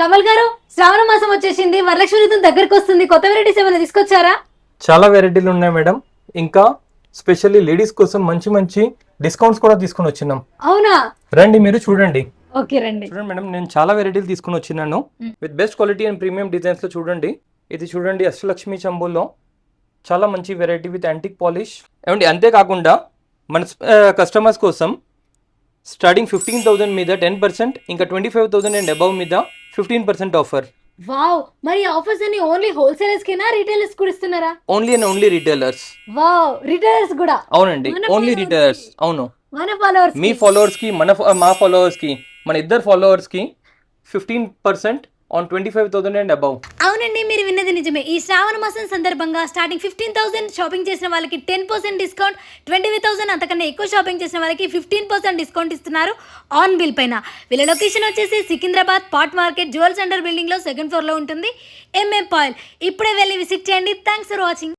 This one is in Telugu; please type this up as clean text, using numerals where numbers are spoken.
కమల్ గారు, శ్రావణ మాసం వచ్చేసింది, వరలక్ష్మి వ్రతం దగ్గరికి వస్తుంది. కొత్త వెరైటీస్ ఏమైనా తీసుకొచ్చారా? చాలా వెరైటీలు ఉన్నాయి మేడం. ఇంకా స్పెషల్లీ లేడీస్ కోసం మంచి మంచి డిస్కౌంట్స్ కూడా తీసుకొని వచ్చినాం. అవునా? రండి మీరు చూడండి. ఓకే రండి. చూడండి మేడం, నేను చాలా వెరైటీలు తీసుకొని వచ్చినాను with best quality and premium designs లో. చూడండి, ఇది చూడండి అష్టలక్ష్మి చంబుల్లో చాలా మంచి వెరైటీ విత్ యాంటిక్ పాలిష్. ఏమండి, అంతేకాకుండా మన కస్టమర్స్ కోసం స్టార్టింగ్ 15,000 మీద 10%, ఇంకా 25,000 అండ్ అబవ్ మీద 15% ఆఫర్. వావ్, మరి ఆఫర్స్ అన్ని ఓన్లీ హోల్సేలర్స్ కేనా, రీటైలర్స్ కూడా ఇస్తున్నారా? Only and only retailers. Wow, retailers కూడా? అవునండి, ఓన్లీ రిటైలర్స్. అవును, మన ఫాలోవర్స్, మీ ఫాలోవర్స్ కి మా ఫాలోవర్స్ కి, మన ఇద్దరు ఫాలోవర్స్ కి 15% ఆన్ 25,000 అండ్ అబవ్. అవునండి, మీరు విన్నది నిజమే. ఈ శ్రావణ మాసం సందర్భంగా స్టార్టింగ్ 15,000 షాపింగ్ చేసిన వాళ్ళకి 10% డిస్కౌంట్, 25,000 అంతకన్నా ఎక్కువ షాపింగ్ చేసిన వాళ్ళకి 15% డిస్కౌంట్ ఇస్తున్నారు ఆన్ బిల్ పైన. వీళ్ళ లొకేషన్ వచ్చేసి Secunderabad pot market jewel centre building లో 2nd ఫ్లోర్ లో ఉంటుంది. ఎంఎం పాయిల్. ఇప్పుడే వెళ్ళి విజిట్ చేయండి. Thanks for watching.